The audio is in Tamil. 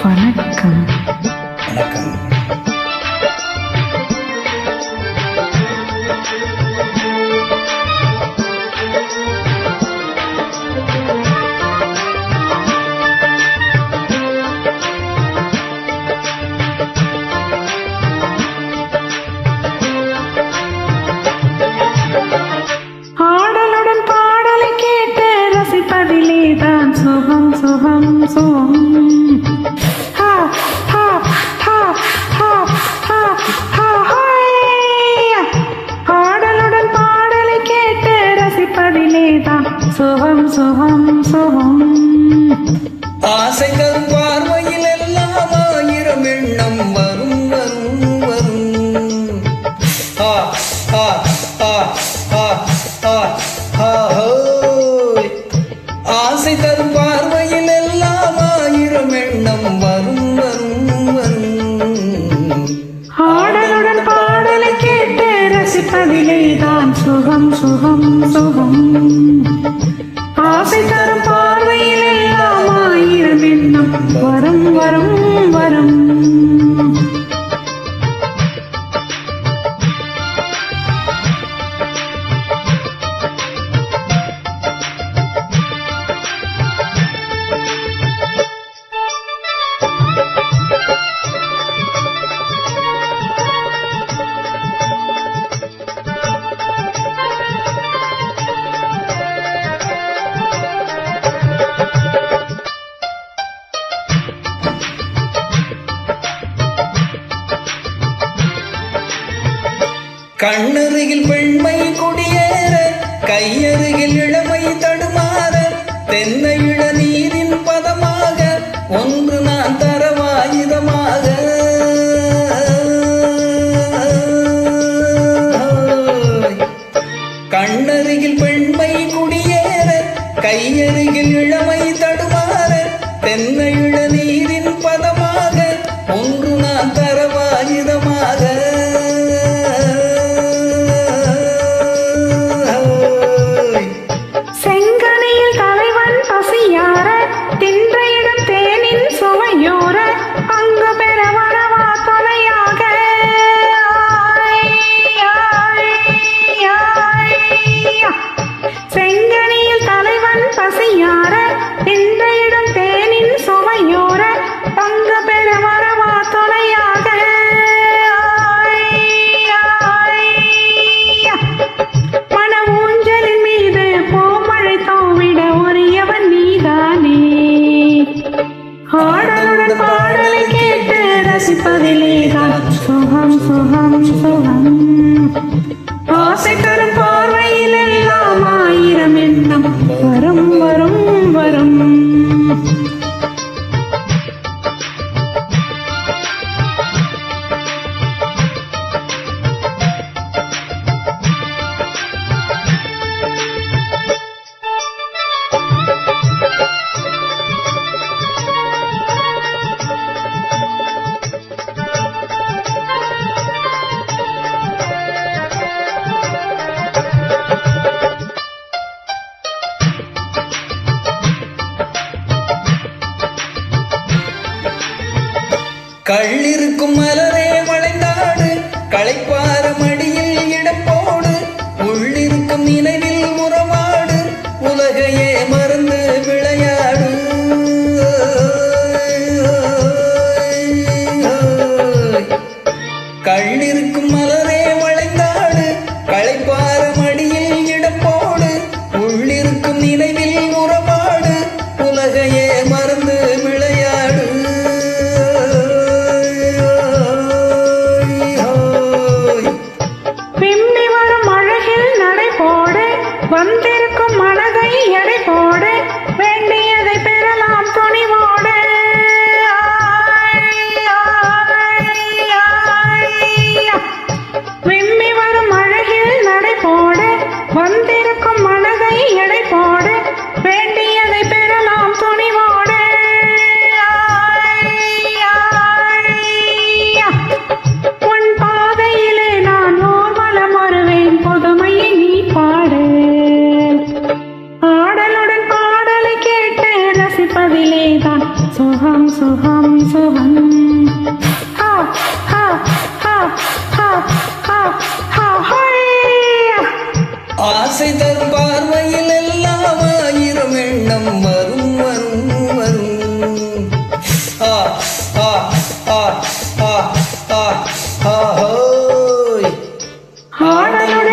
வணக்கம். வணக்கம். ஆடலுடன் பாடலை கேட்டு ரசிப்பதிலே தான் சுகம் சுகம் சுகம். ஹா, ஹா, ஹா, ஹா, ஹா, ஹா, ஹாய். ஆடலுடன் பாடலை கேட்டு ரசிப்பதிலே தான் சுகம் சுகம் சுகம். ஆசை தரும் பார்வையில் எல்லாம் ஆயிரம் எண்ணம் வரும் வரும் வரும். ஆ ஆ ஆ ஆ ஆ ஆ ஹோய். ஆசை தரும் பார்வையில் எல்லாம் ஆயிரம் எண்ணம் வரும் வரும் வரும். ஆடலுடன் பாடலை கேட்டு ரசிப்பதிலே தான் சுகம் சுகம் சுகம். ஆசை தரும் பார்வையில் எல்லாம் ஆயிரம் எண்ணம் வரும் வரும் வரும். கண்ணருகில் பெண்மை குடியேற, கையருகில் இளமை தடுமாற, தென்னை இள நீரின் பதமாக ஒன்று நான் தரவாயுதமாக. கண்ணருகில் பெண்மை குடியேற, கையருகில் இளமை தடுமாற, தென்னை இள நீரின் பதமாக ஒன்று நான் தரவாயுதமாக. செங்கனையில் தலைவன் பசியார, தின்றையிடம் தேனின் சுவையோர, அங்கு பெற வரவா தொலையாக. செங்கனையில் தலைவன் பசியார, தின்றையிடம் தேனின் சுவையோர, அங்கு பெற வரவா தொலையாக. மன ஊஞ்சலின் மீது பூமழை தோவிட உரியவன் நீதானே. ஆடலுடன் பாடலை கேட்டு ரசிப்பதிலே தான் சுகம் சுகம் சுகம். ஆசை தரும் பார்வையில் எல்லாம் ஆயிரம் எண்ணம் வரும் வரும் வரும். கள்ளிருக்கும் மலரே வளைந்தாடு, களைப்பார மடியில் இடப்போடு, உள்ளிருக்கும் நினைவில் உறவாடு, உலகையே மறந்து விளையாடு. கள்ளிருக்கும் மலரே வளைந்தாடு, களைப்பார மடியில் இடப்போடு, உள்ளிருக்கும் நினைவில் உறவாடு, உலகையே மறந்து விளையாடு. தான் சுகம் சுகம் சுகம். ஹா ஹா ஹா ஹா ஹா ஹா ஹையா. ஆசை தரும் பார்வையில் எல்லாம் ஆயிரம் எண்ணம் வரும் வரும் வரும். ஆ ஆ ஆ ஆ ஆ ஆ ஹோய். ஆடலுடன்